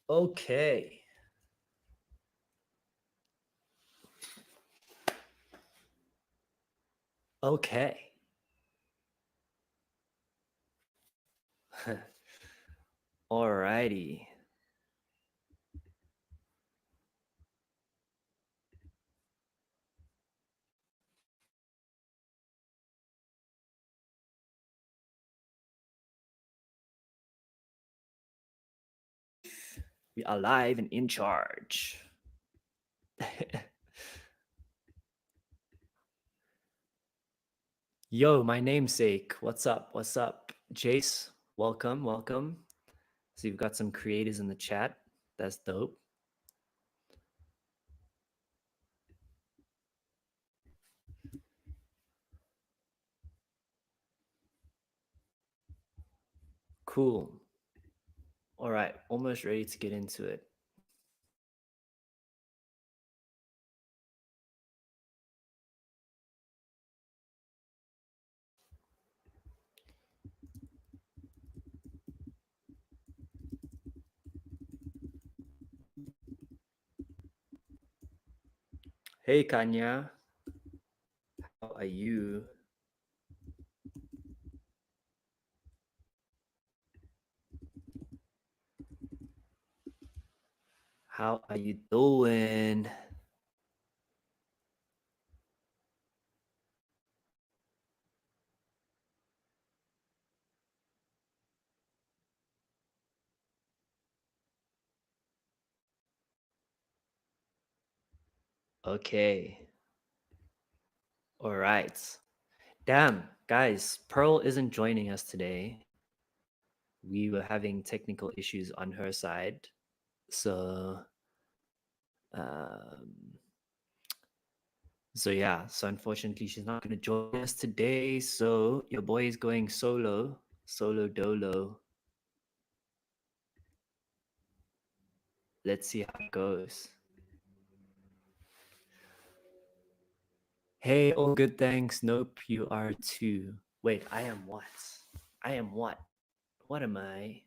Okay. Okay. Alrighty. We are live and in charge. Yo, my namesake. What's up? What's up? Jace, welcome, welcome. So you've got some creators in the chat. That's dope. Cool. All right, almost ready to get into it. Hey, Kanya. How are you? How are you doing? Okay. All right. Damn, guys, Pearl isn't joining us today. We were having technical issues on her side. So, um, so unfortunately, she's not going to join us today. So your boy is going solo, solo dolo. Let's see how it goes. Hey, all good, thanks. Nope, you are too. Wait, I am what? I am what? What am I?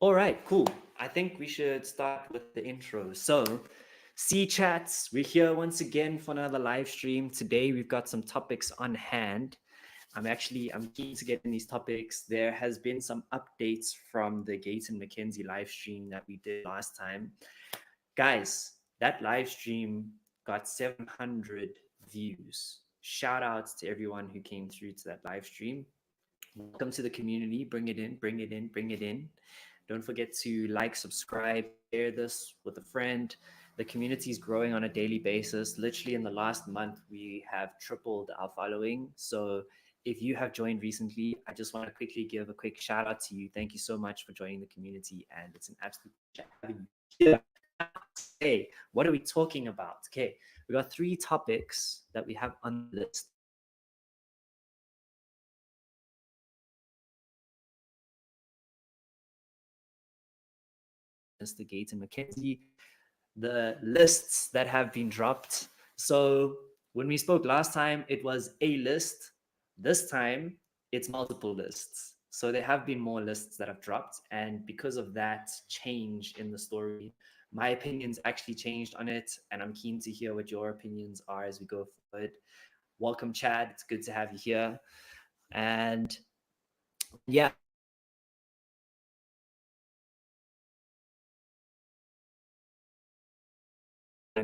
All right, cool. I think we should start with the intro. So, C.Chats, we're here once again for another live stream. Today, we've got some topics on hand. I'm keen to get in these topics. There has been some updates from the Gayton McKenzie live stream that we did last time. Guys, that live stream got 700 views. Shout outs to everyone who came through to that live stream. Welcome to the community. Bring it in, bring it in, bring it in. Don't forget to like, subscribe, share this with a friend. The community is growing on a daily basis. Literally, in the last month, we have tripled our following. So, if you have joined recently, I just want to quickly give a quick shout out to you. Thank you so much for joining the community, and it's an absolute pleasure having you here. Hey, what are we talking about? Okay, we got 3 topics that we have on the list. Mr. Gayton McKenzie, the lists that have been dropped. So when we spoke last time, it was a list. This time, it's multiple lists. So there have been more lists that have dropped. And because of that change in the story, my opinions actually changed on it. And I'm keen to hear what your opinions are as we go forward. Welcome, Chad. It's good to have you here. And yeah,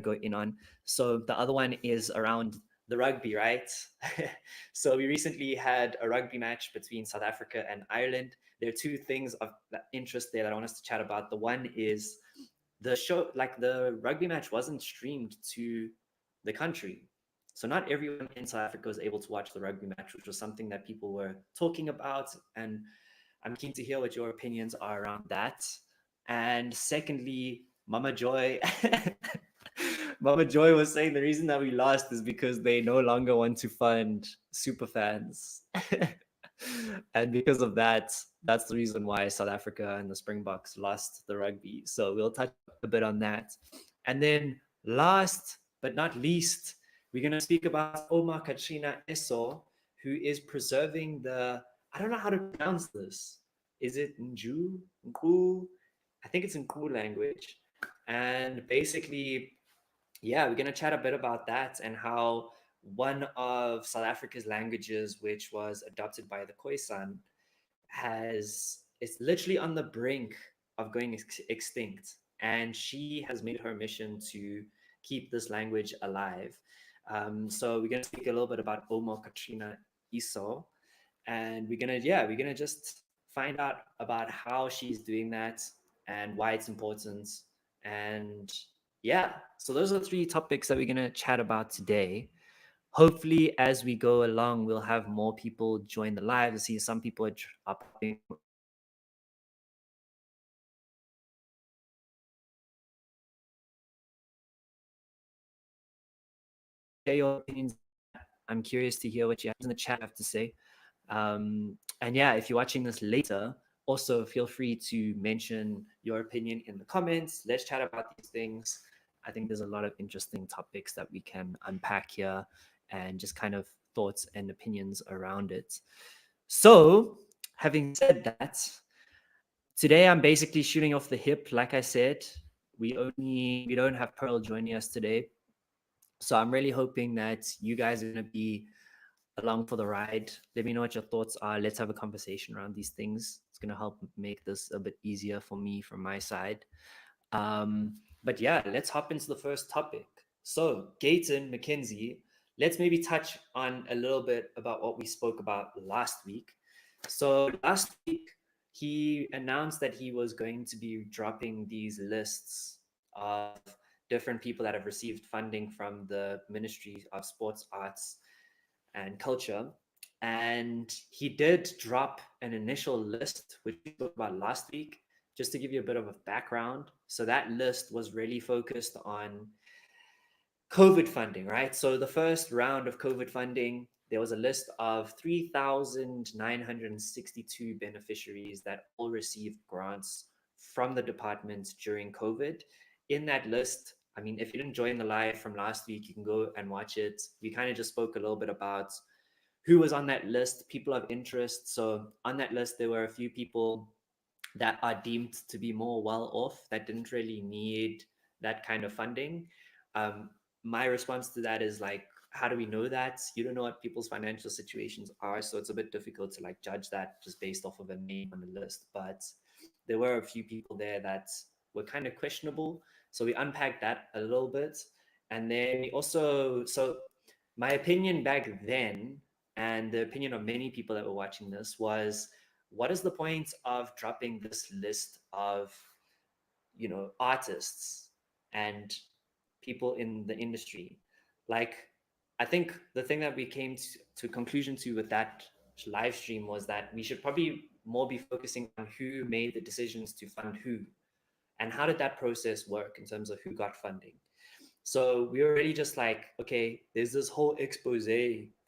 go in on. So the other one is around the rugby, right? So we recently had a rugby match between South Africa and Ireland. There are 2 things of interest there that I want us to chat about. The one is the show, like the rugby match wasn't streamed to the country. So not everyone in South Africa was able to watch the rugby match, which was something that people were talking about. And I'm keen to hear what your opinions are around that. And secondly, Mama Joy. Mama Joy was saying the reason that we lost is because they no longer want to fund super fans. And because of that, that's the reason why South Africa and the Springboks lost the rugby. So we'll touch a bit on that. And then last but not least, we're going to speak about Ouma, Katrina, Esau, who is preserving the, I don't know how to pronounce this. Is it Nju? Nku? I think it's Nku language. And basically, yeah, we're going to chat a bit about that and how one of South Africa's languages, which was adopted by the Khoisan, has it's literally on the brink of going extinct, and she has made her mission to keep this language alive. So we're going to speak a little bit about Ouma, Katrina, Esau, and we're gonna just find out about how she's doing that and why it's important. And yeah, so those are the three topics that we're gonna chat about today. Hopefully, as we go along, we'll have more people join the live. I see some people are popping share your opinions. I'm curious to hear what you have in the chat have to say. And yeah, if you're watching this later, also feel free to mention your opinion in the comments. Let's chat about these things. I think there's a lot of interesting topics that we can unpack here and just kind of thoughts and opinions around it. So, having said that, today I'm basically shooting off the hip. Like I said, we don't have Pearl joining us today. So I'm really hoping that you guys are going to be along for the ride. Let me know what your thoughts are. Let's have a conversation around these things. It's going to help make this a bit easier for me from my side. But yeah, let's hop into the first topic. So, Gayton, McKenzie, let's maybe touch on a little bit about what we spoke about last week. So, last week, he announced that he was going to be dropping these lists of different people that have received funding from the Ministry of Sports, Arts, and Culture. And he did drop an initial list, which we spoke about last week, just to give you a bit of a background. So that list was really focused on COVID funding, right? So the first round of COVID funding, there was a list of 3,962 beneficiaries that all received grants from the department during COVID. In that list, I mean, if you didn't join the live from last week, you can go and watch it. We kind of just spoke a little bit about who was on that list, people of interest. So on that list, there were a few people that are deemed to be more well off that didn't really need that kind of funding. Um, my response to that is like, how do we know that? You don't know what people's financial situations are, so it's a bit difficult to like judge that just based off of a name on the list. But there were a few people there that were kind of questionable, so we unpacked that a little bit, and then we also my opinion back then and the opinion of many people that were watching this was, what is the point of dropping this list of artists and people in the industry? Like, I think the thing that we came to conclusion to with that live stream was that we should probably more be focusing on who made the decisions to fund who, and how did that process work in terms of who got funding. So we were really just like, okay, there's this whole expose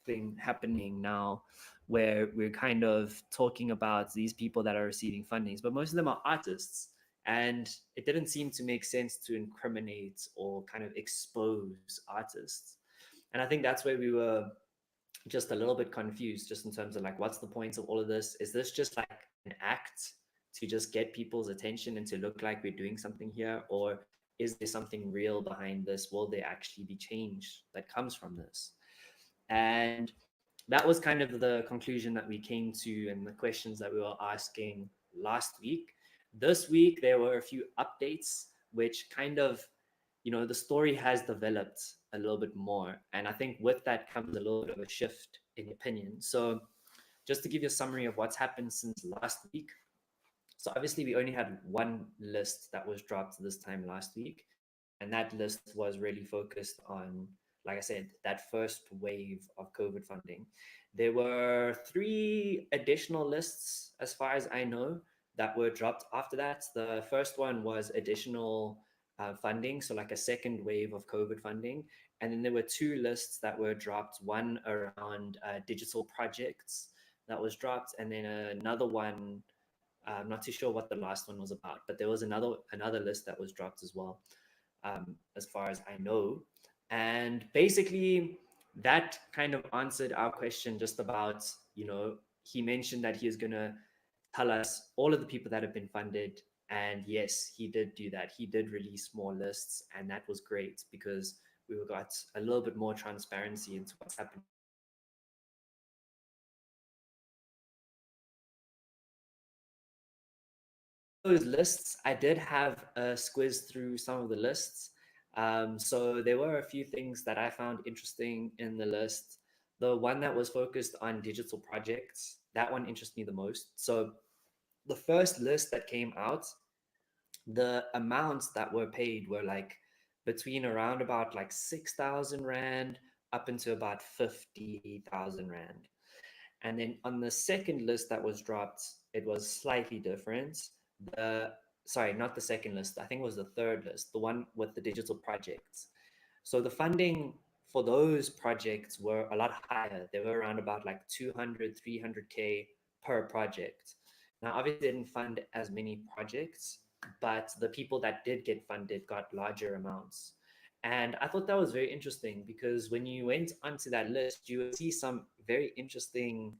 thing happening now where we're kind of talking about these people that are receiving fundings, but most of them are artists. And it didn't seem to make sense to incriminate or kind of expose artists. And I think that's where we were just a little bit confused, just in terms of like, what's the point of all of this? Is this just like an act to just get people's attention and to look like we're doing something here? Or is there something real behind this? Will there actually be change that comes from this? And that was kind of the conclusion that we came to and the questions that we were asking last week. This week, there were a few updates, which kind of, the story has developed a little bit more. And I think with that comes a little bit of a shift in opinion. So, just to give you a summary of what's happened since last week. So, obviously, we only had one list that was dropped this time last week. And that list was really focused on, like I said, that first wave of COVID funding. There were three additional lists, as far as I know, that were dropped after that. The first one was additional funding, so like a second wave of COVID funding. And then there were two lists that were dropped, one around digital projects that was dropped, and then another one. I'm not too sure what the last one was about, but there was another list that was dropped as well, as far as I know. And basically, that kind of answered our question just about, he mentioned that he is going to tell us all of the people that have been funded. And yes, he did do that. He did release more lists, and that was great because we got a little bit more transparency into what's happening. Those lists, I did have a squiz through some of the lists. So there were a few things that I found interesting in the list. The one that was focused on digital projects, that one interests me the most. So the first list that came out, the amounts that were paid were like between around about like 6,000 Rand up into about 50,000 Rand. And then on the second list that was dropped, it was slightly different. The Sorry, not the second list. I think it was the third list, the one with the digital projects. So the funding for those projects were a lot higher. They were around about like 200, 300K per project. Now, obviously, they didn't fund as many projects, but the people that did get funded got larger amounts. And I thought that was very interesting because when you went onto that list, you would see some very interesting,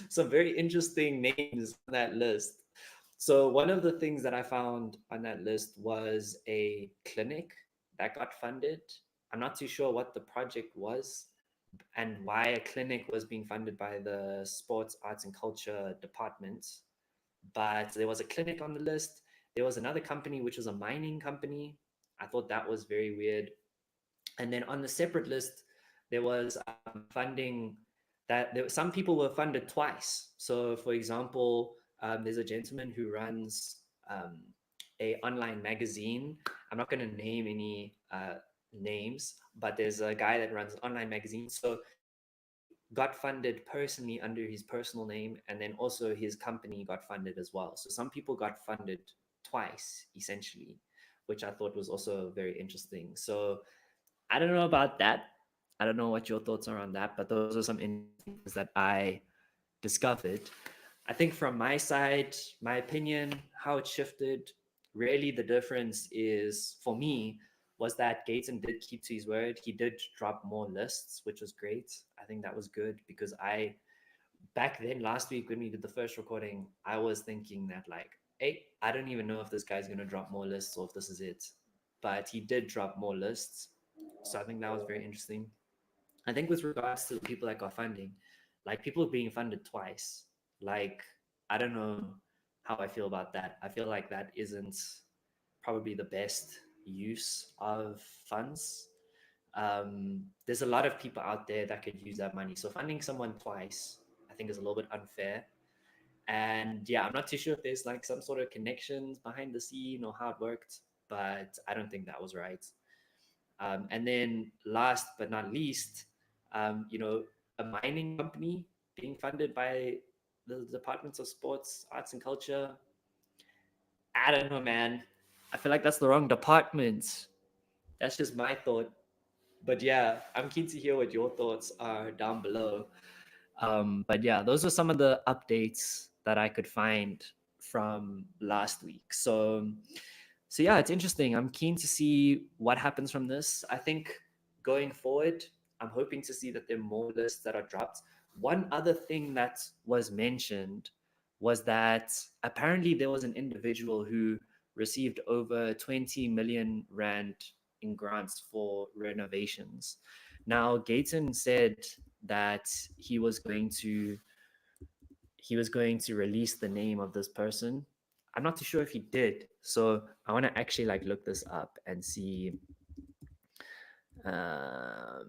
some very interesting names on that list. So one of the things that I found on that list was a clinic that got funded. I'm not too sure what the project was and why a clinic was being funded by the sports, arts, and culture department. But there was a clinic on the list. There was another company, which was a mining company. I thought that was very weird. And then on the separate list, there was funding some people were funded twice. So, for example, there's a gentleman who runs a online magazine. I'm not going to name any names, but there's a guy that runs an online magazine. So he got funded personally under his personal name, and then also his company got funded as well. So some people got funded twice, essentially, which I thought was also very interesting. So I don't know about that. I don't know what your thoughts are on that, but those are some things that I discovered. I think from my side, my opinion, how it shifted, really the difference is for me was that Gayton did keep to his word. He did drop more lists, which was great. I think that was good because back then last week when we did the first recording, I was thinking that like, hey, I don't even know if this guy's gonna drop more lists or if this is it. But he did drop more lists. So I think that was very interesting. I think with regards to the people that got funding, like people being funded twice, like I don't know how I feel about that. I feel like that isn't probably the best use of funds. There's a lot of people out there that could use that money. So funding someone twice, I think, is a little bit unfair. And yeah, I'm not too sure if there's like some sort of connections behind the scene or how it worked, but I don't think that was right. And then last but not least, a mining company being funded by the departments of sports, arts, and culture. I don't know, man. I feel like that's the wrong department. That's just my thought. But yeah, I'm keen to hear what your thoughts are down below. But yeah, those are some of the updates that I could find from last week. So yeah, it's interesting. I'm keen to see what happens from this. I think going forward, I'm hoping to see that there are more lists that are dropped. One other thing that was mentioned was that apparently there was an individual who received over 20 million rand in grants for renovations. Now, Gayton said that he was going to release the name of this person. I'm not too sure if he did. So I want to actually like look this up and see. I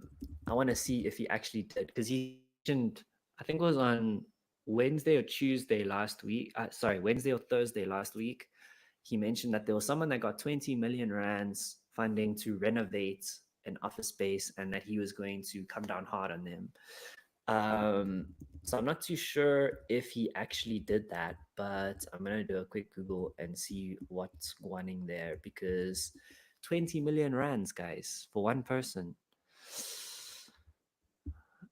want to see if he actually did because he mentioned, I think it was on Wednesday or Tuesday last week. Sorry, Wednesday or Thursday last week. He mentioned that there was someone that got 20 million rands funding to renovate an office space and that he was going to come down hard on them. So I'm not too sure if he actually did that, but I'm gonna do a quick Google and see what's going in there because 20 million rands, guys, for one person.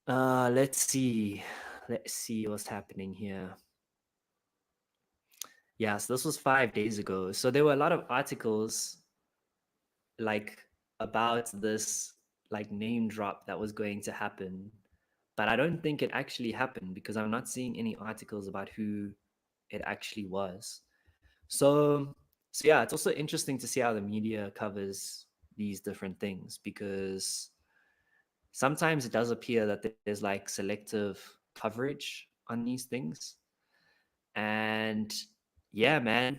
Let's see. Let's see what's happening here. Yeah, so this was 5 days ago. So there were a lot of articles like about this like name drop that was going to happen, but I don't think it actually happened because I'm not seeing any articles about who it actually was. So yeah, it's also interesting to see how the media covers these different things, because sometimes it does appear that there's like selective coverage on these things. And yeah, man,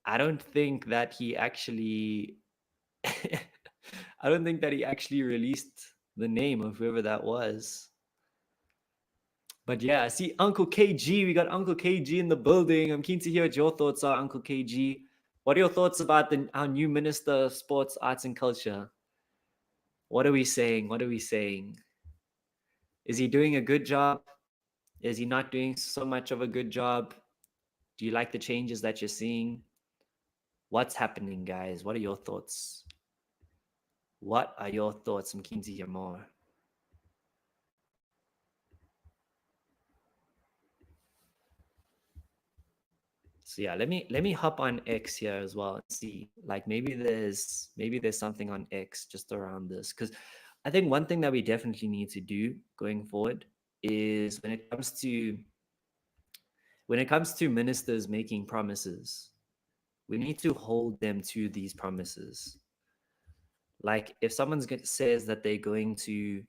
I don't think that he actually I don't think that he actually released the name of whoever that was. But yeah, I see Uncle KG. We got Uncle KG in the building. I'm keen to hear what your thoughts are, Uncle KG. What are your thoughts about our new Minister of Sports, Arts and Culture? What are we saying? What are we saying? Is he doing a good job? Is he not doing so much of a good job? Do you like the changes that you're seeing? What's happening, guys? What are your thoughts? What are your thoughts? I'm keen to hear more. So yeah, let me hop on X here as well and see. Like maybe there's something on X just around this, because I think one thing that we definitely need to do going forward is when it comes to ministers making promises, we need to hold them to these promises. Like if says that they're going to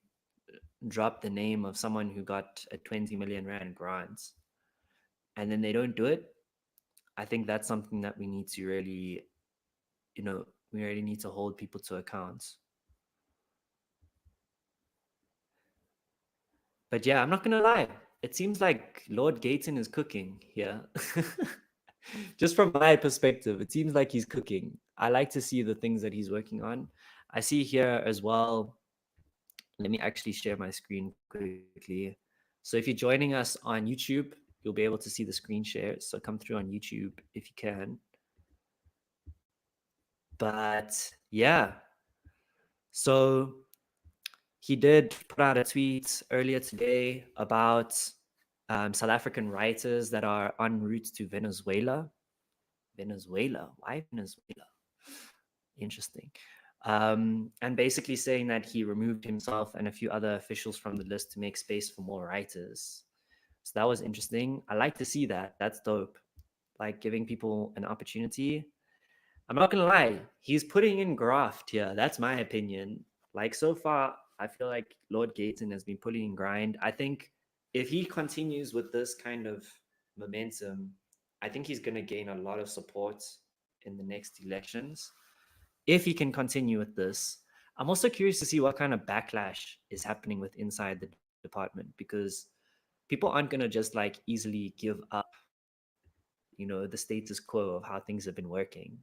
drop the name of someone who got a 20 million rand grant and then they don't do it, I think that's something that we need to really, we really need to hold people to account. But yeah, I'm not gonna lie. It seems like Lord Gayton is cooking here. Just from my perspective, it seems like he's cooking. I like to see the things that he's working on. I see here as well. Let me actually share my screen quickly. So if you're joining us on YouTube, you'll be able to see the screen share. So come through on YouTube if you can. But yeah, so he did put out a tweet earlier today about South African writers that are en route to Venezuela. Venezuela? Why Venezuela? Interesting. And basically saying that he removed himself and a few other officials from the list to make space for more writers. So that was interesting. I like to see that. That's dope. Like giving people an opportunity. I'm not gonna lie, he's putting in graft here. That's my opinion. Like so far, I feel like Lord Gayton has been putting in grind. I think if he continues with this kind of momentum, I think he's gonna gain a lot of support in the next elections. If he can continue with this, I'm also curious to see what kind of backlash is happening with inside the department, because people aren't gonna just like easily give up, the status quo of how things have been working.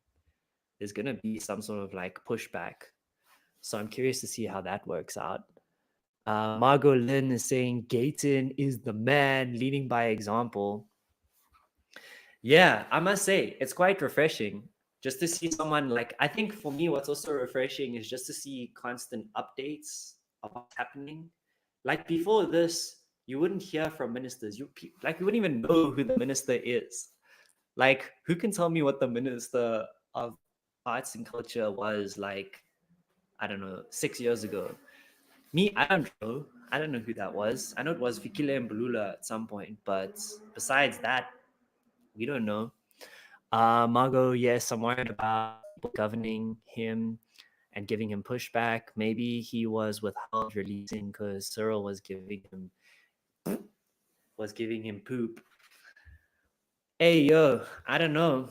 There's going to be some sort of like pushback. So I'm curious to see how that works out. Margot Lynn is saying Gayton is the man, leading by example. Yeah, I must say, it's quite refreshing just to see someone like, I think for me, what's also refreshing is just to see constant updates of what's happening. Like before this, you wouldn't hear from ministers. You wouldn't even know who the minister is. Like, who can tell me what the minister of arts and culture was like, I don't know, 6 years ago? Me, I don't know. I don't know who that was. I know it was Fikile and Bulula at some point, but besides that, we don't know. Margot, yes, I'm worried about people governing him and giving him pushback. Maybe he was withheld releasing because Cyril was giving him poop. Hey yo, I don't know.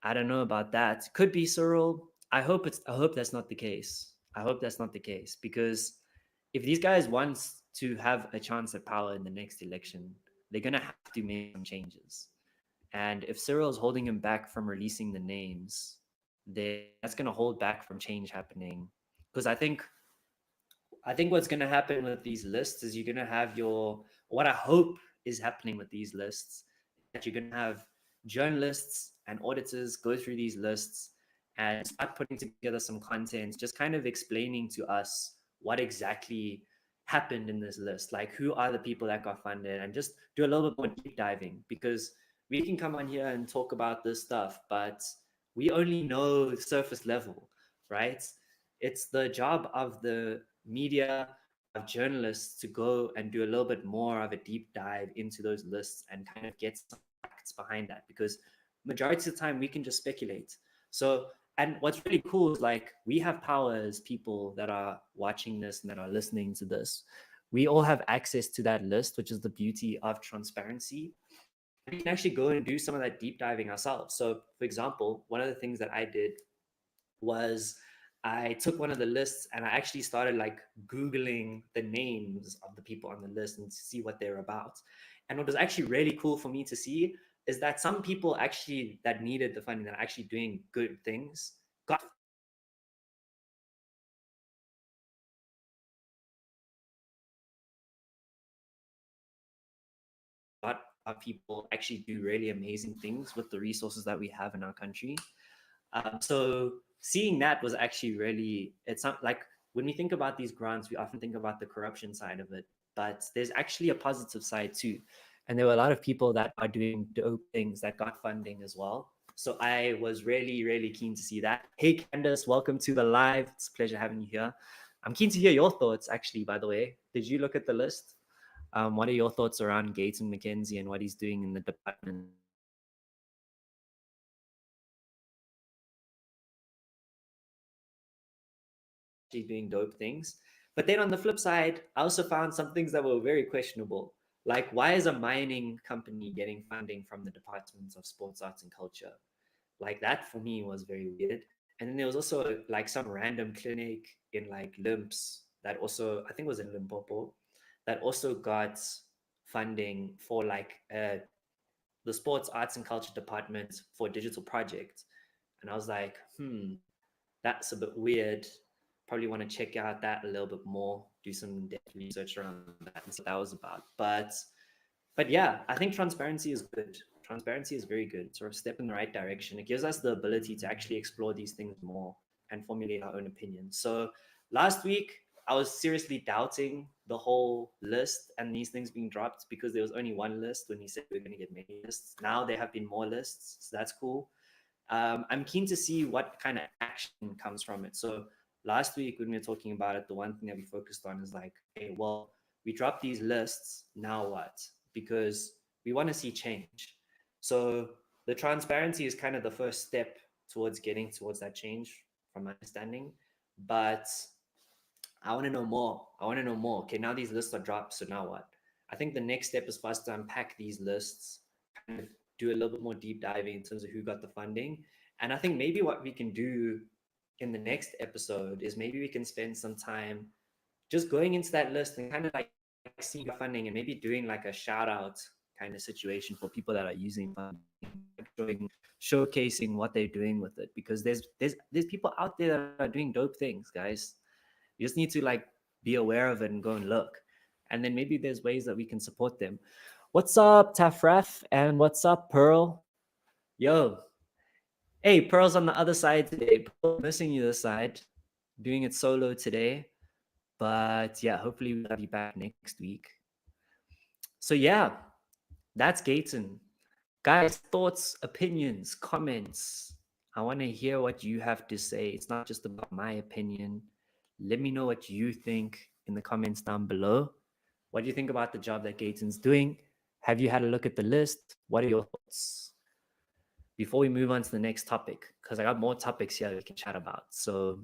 I don't know about that. Could be Cyril. I hope that's not the case. I hope that's not the case, because if these guys want to have a chance at power in the next election, they're gonna have to make some changes. And if Cyril's holding him back from releasing the names, then that's gonna hold back from change happening. Because I think what's going to happen with these lists is you're going to have what I hope is happening with these lists, that you're going to have journalists and auditors go through these lists and start putting together some content, just kind of explaining to us what exactly happened in this list, like who are the people that got funded, and just do a little bit more deep diving, because we can come on here and talk about this stuff, but we only know surface level, right? it's the job of the media, of journalists to go and do a little bit more of a deep dive into those lists and kind of get some facts behind that, because majority of the time we can just speculate. So, and what's really cool is like we have power as people that are watching this and that are listening to this. We all have access to that list, which is the beauty of transparency. We can actually go and do some of that deep diving ourselves. So, for example, one of the things that I did was I took one of the lists and I actually started like Googling the names of the people on the list and to see what they're about. And what was actually really cool for me to see is that some people actually that needed the funding, that are actually doing good things, got a lot of people actually do really amazing things with the resources that we have in our country. So seeing that was actually really, it's not like when we think about these grants, we often think about the corruption side of it, but there's actually a positive side too. And there were a lot of people that are doing dope things that got funding as well. So I was really, really keen to see that. Hey, Candace, welcome to the live. It's a pleasure having you here. I'm keen to hear your thoughts, actually, by the way. Did you look at the list? What are your thoughts around Gayton McKenzie and what he's doing in the department? Doing dope things. But then on the flip side, I also found some things that were very questionable. Like, why is a mining company getting funding from the Department of Sports, Arts, and Culture? Like, that for me was very weird. And then there was also like some random clinic in like Limps that also, I think it was in Limpopo, that also got funding for like the Sports, Arts, and Culture Department for a digital project. And I was like, that's a bit weird. Probably want to check out that a little bit more, do some depth research around that and see what that was about. But yeah, I think transparency is good. Transparency is very good. It's sort of step in the right direction. It gives us the ability to actually explore these things more and formulate our own opinions. So last week, I was seriously doubting the whole list and these things being dropped because there was only one list when he said we're going to get many lists. Now there have been more lists, so that's cool. I'm keen to see what kind of action comes from it. So last week when we were talking about it, the one thing that we focused on is like, hey, well, we dropped these lists, now what? Because we want to see change. So the transparency is kind of the first step towards getting towards that change, from my understanding. But I want to know more. I want to know more. Okay, now these lists are dropped, so now what? I think the next step is for us to unpack these lists, kind of do a little bit more deep diving in terms of who got the funding. And I think maybe what we can do in the next episode is maybe we can spend some time just going into that list and kind of like seeing funding and maybe doing like a shout out kind of situation for people that are using funding, showcasing what they're doing with it, because there's people out there that are doing dope things, guys. You just need to like be aware of it and go and look. And then maybe there's ways that we can support them. What's up, Tafraf? And what's up, Pearl? Yo. Hey, Pearl's on the other side today. Pearl, missing you this side. Doing it solo today. But yeah, hopefully we'll have you back next week. So yeah, that's Gayton. Guys, thoughts, opinions, comments. I want to hear what you have to say. It's not just about my opinion. Let me know what you think in the comments down below. What do you think about the job that Gayton's doing? Have you had a look at the list? What are your thoughts? Before we move on to the next topic, because I got more topics here we can chat about. So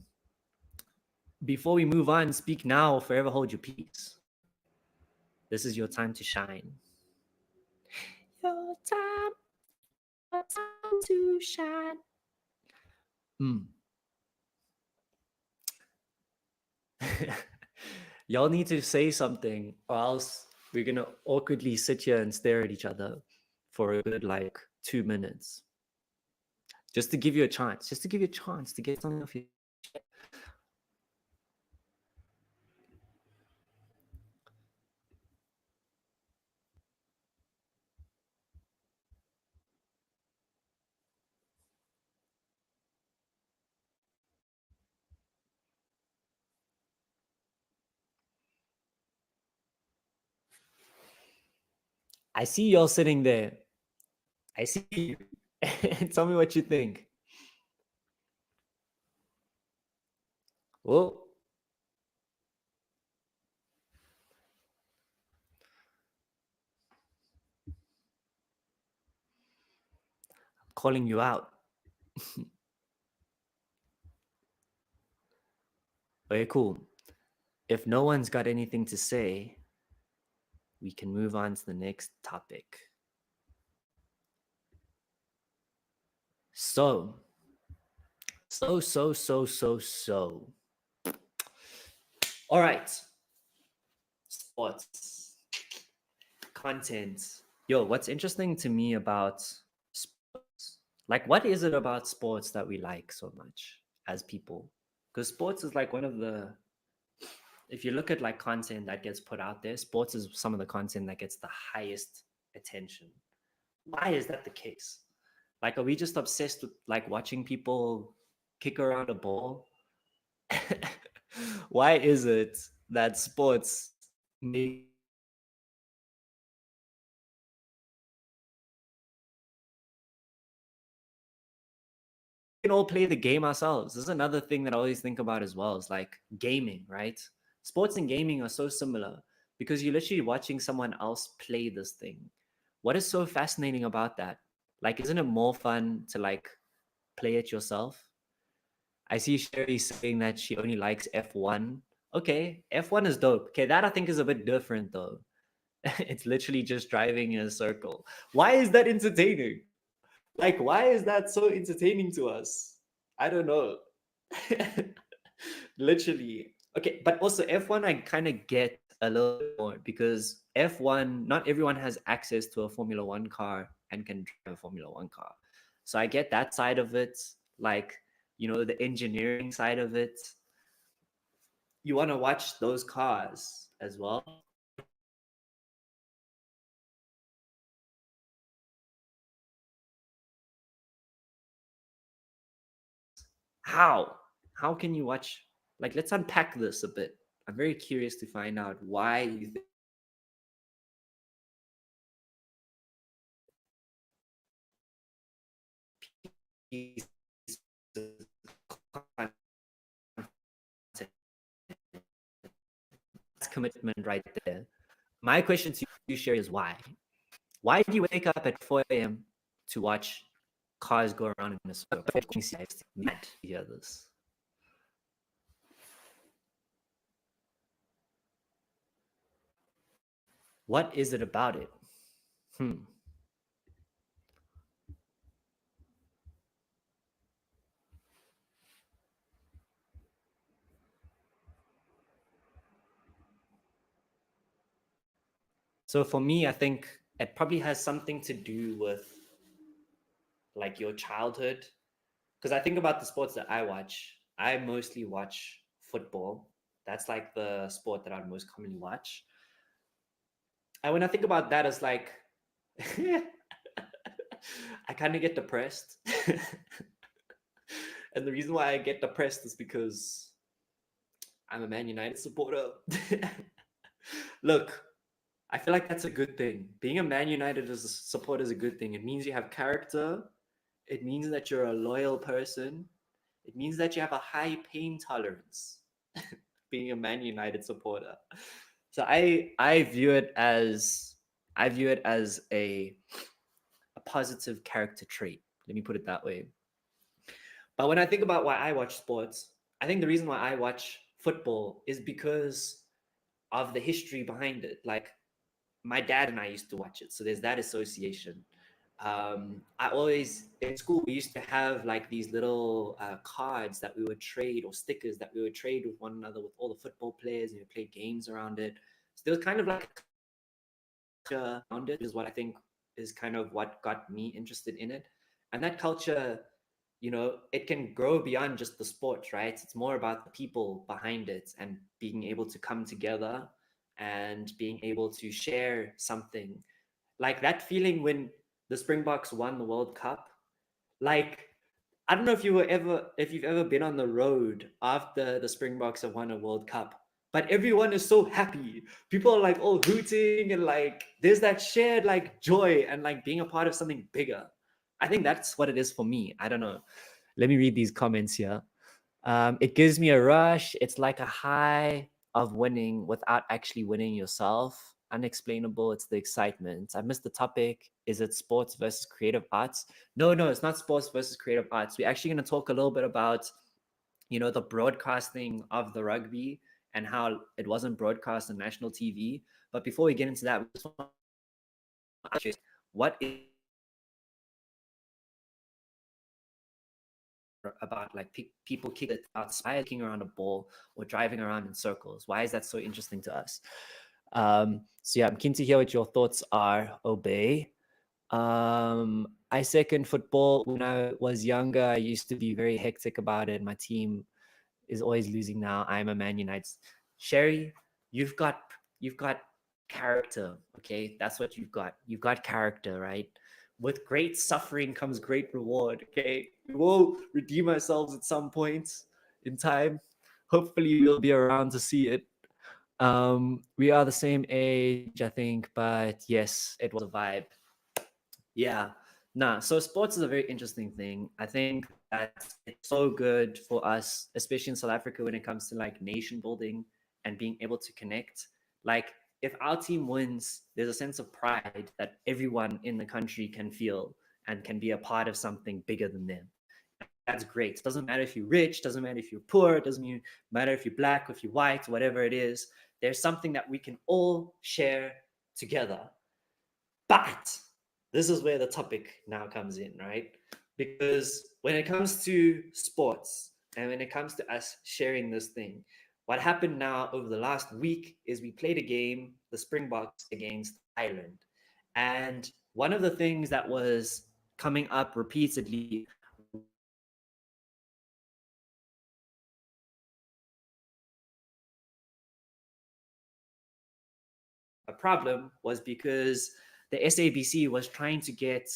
before we move on, speak now or forever hold your peace. This is your time to shine. Your time to shine. Y'all need to say something, or else we're gonna awkwardly sit here and stare at each other for a good like 2 minutes. Just to give you a chance, to get something off your. I see y'all sitting there. I see you. Tell me what you think. Oh, calling you out. Okay, cool. If no one's got anything to say, we can move on to the next topic. So, all right. Sports content. Yo, what's interesting to me about sports, like, what is it about sports that we like so much as people? Because sports is like one of the, if you look at like content that gets put out there, sports is some of the content that gets the highest attention. Why is that the case? Like, are we just obsessed with like watching people kick around a ball? Why is it that sports make can all play the game ourselves? This is another thing that I always think about as well, is like gaming, right? Sports and gaming are so similar because you're literally watching someone else play this thing. What is so fascinating about that? Like, isn't it more fun to like play it yourself? I see Sherry saying that she only likes F1. Okay, F1 is dope. Okay, that I think is a bit different though. It's literally just driving in a circle. Why is that entertaining? Like, why is that so entertaining to us? I don't know. Literally. Okay, but also F1, I kind of get a little bit more because F1, not everyone has access to a Formula One car and can drive a Formula One car. So I get that side of it, like, the engineering side of it. You want to watch those cars as well. How? How can you watch? Like, let's unpack this a bit. I'm very curious to find out why you think that's commitment right there. My question to you, Sherry, is why? Why do you wake up at 4 a.m. to watch cars go around in a circle? Mad to hear this. What is it about it? So for me, I think it probably has something to do with like your childhood. Because I think about the sports that I watch, I mostly watch football. That's like the sport that I most commonly watch. And when I think about that, it's like I kind of get depressed. And the reason why I get depressed is because I'm a Man United supporter. Look, I feel like that's a good thing. Being a Man United as a supporter is a good thing. It means you have character. It means that you're a loyal person. It means that you have a high pain tolerance. Being a Man United supporter. So I view it as a positive character trait. Let me put it that way. But when I think about why I watch sports, I think the reason why I watch football is because of the history behind it. Like, my dad and I used to watch it, so there's that association. I always in school we used to have like these little cards that we would trade, or stickers that we would trade with one another with all the football players, and we play games around it. So there was kind of like around it, is what I think is kind of what got me interested in it. And that culture, it can grow beyond just the sport, right? It's more about the people behind it and being able to come together and being able to share something. Like that feeling when the Springboks won the World Cup. Like, I don't know if you've ever been on the road after the Springboks have won a World Cup, but everyone is so happy. People are like all hooting, and like there's that shared like joy and like being a part of something bigger. I think that's what it is for me. I don't know. Let me read these comments here. It gives me a rush. It's like a high of winning without actually winning yourself. Unexplainable. It's the excitement. I missed the topic. Is it sports versus creative arts? No, no, it's not sports versus creative arts. We're actually going to talk a little bit about, the broadcasting of the rugby and how it wasn't broadcast on national TV. But before we get into that, we just want to ask you, what is about like people kicking it outside, kicking around a ball, or driving around in circles? Why is that so interesting to us? So yeah, I'm keen to hear what your thoughts are. Obey. I second football. When I was younger, I used to be very hectic about it. My team is always losing now. I'm a Man United. Sherry, you've got you've got character. Okay, that's what you've got. You've got character, right? With great suffering comes great reward. Okay, we will redeem ourselves at some point in time. Hopefully, we'll be around to see it. We are the same age, I think, but yes, it was a vibe. Yeah. Nah, so sports is a very interesting thing. I think that it's so good for us, especially in South Africa, when it comes to like nation building and being able to connect. Like, if our team wins, there's a sense of pride that everyone in the country can feel and can be a part of something bigger than them. That's great. It doesn't matter if you're rich, doesn't matter if you're poor, it doesn't matter if you're black, if you're white, whatever it is. There's something that we can all share together. But this is where the topic now comes in, right? Because when it comes to sports and when it comes to us sharing this thing, what happened now over the last week is we played a game, the Springboks against Ireland. And one of the things that was coming up repeatedly a problem was because the SABC was trying to get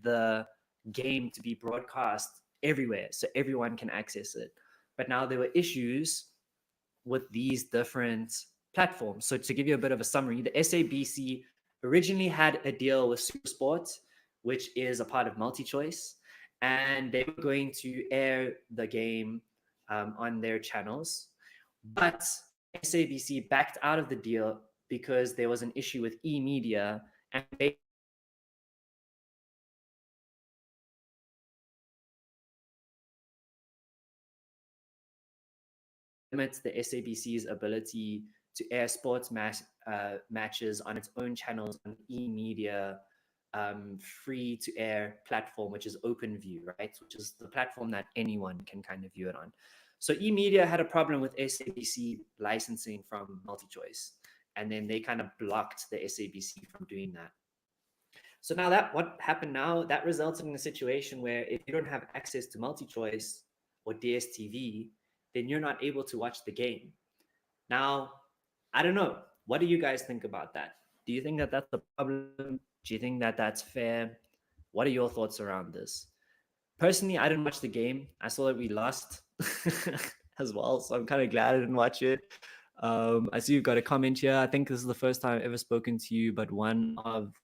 the game to be broadcast everywhere so everyone can access it. But now there were issues with these different platforms. So to give you a bit of a summary, the SABC originally had a deal with SuperSport, which is a part of MultiChoice, and they were going to air the game on their channels. But SABC backed out of the deal because there was an issue with eMedia, and they limits the SABC's ability to air sports matches on its own channels on eMedia free to air platform, which is OpenView, right? Which is the platform that anyone can kind of view it on. So eMedia had a problem with SABC licensing from MultiChoice, and then they kind of blocked the SABC from doing that. So now that what happened now, that resulted in a situation where if you don't have access to MultiChoice or DSTV, then you're not able to watch the game. Now, I don't know. What do you guys think about that? Do you think that that's a problem? Do you think that that's fair? What are your thoughts around this? Personally, I didn't watch the game. I saw that we lost as well, so I'm kind of glad I didn't watch it. I see you've got a comment here. I think this is the first time I've ever spoken to you, but one of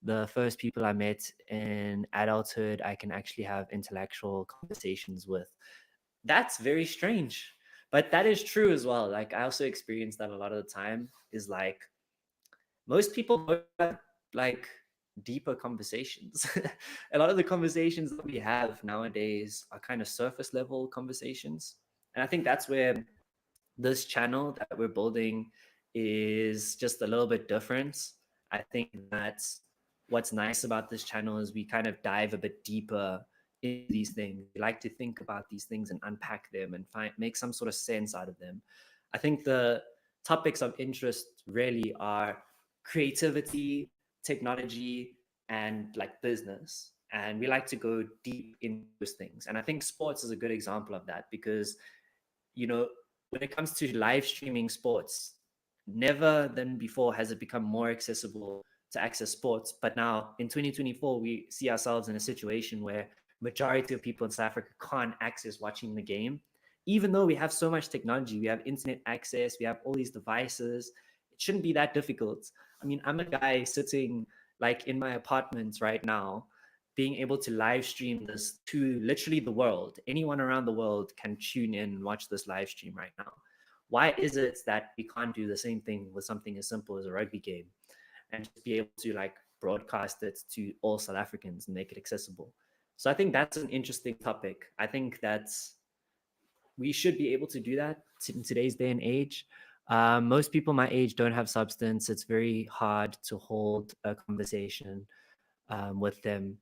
the first people I met in adulthood I can actually have intellectual conversations with. That's very strange, but that is true as well. Like, I also experience that a lot of the time is like most people don't have like deeper conversations. A lot of the conversations that we have nowadays are kind of surface level conversations. And I think that's where this channel that we're building is just a little bit different. I think that's what's nice about this channel is we kind of dive a bit deeper into these things. We like to think about these things and unpack them and make some sort of sense out of them. I think the topics of interest really are creativity, technology, and like business. And we like to go deep into those things. And I think sports is a good example of that because, you know, when it comes to live streaming sports, never than before has it become more accessible to access sports. But now in 2024, we see ourselves in a situation where majority of people in South Africa can't access watching the game, even though we have so much technology. We have internet access, we have all these devices. It shouldn't be that difficult. I mean, I'm a guy sitting like in my apartment right now, being able to live stream this to literally the world. Anyone around the world can tune in and watch this live stream right now. Why is it that we can't do the same thing with something as simple as a rugby game and just be able to like broadcast it to all South Africans and make it accessible? So I think that's an interesting topic. I think that's we should be able to do that in today's day and age. Most people my age don't have substance. It's very hard to hold a conversation with them.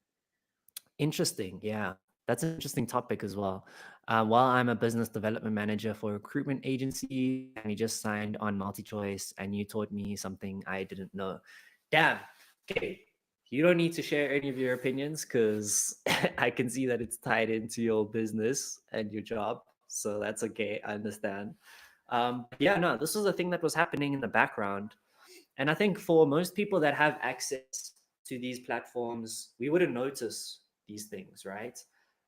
Interesting. Yeah, that's an interesting topic as well. While I'm a business development manager for a recruitment agency, and we just signed on MultiChoice, and you taught me something I didn't know. Damn. Okay. You don't need to share any of your opinions because I can see that it's tied into your business and your job. So that's okay. I understand. Yeah, no, this was a thing that was happening in the background. And I think for most people that have access to these platforms, we wouldn't notice these things, right?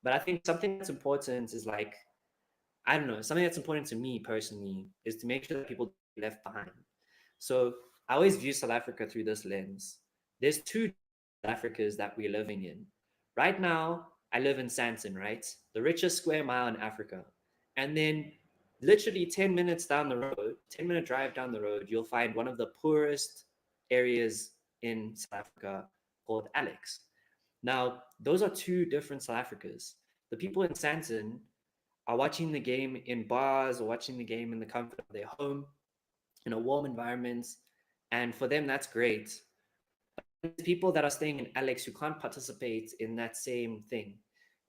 But I think something that's important is like, I don't know, something that's important to me personally is to make sure that people don't get left behind. So I always view South Africa through this lens. There's two South Africas that we're living in. Right now, I live in Sandton, right? The richest square mile in Africa. And then literally 10 minutes down the road, 10-minute drive down the road, you'll find one of the poorest areas in South Africa called Alex. Now, those are two different South Africas. The people in Sandton are watching the game in bars or watching the game in the comfort of their home in a warm environment. And for them, that's great. But people that are staying in Alex who can't participate in that same thing,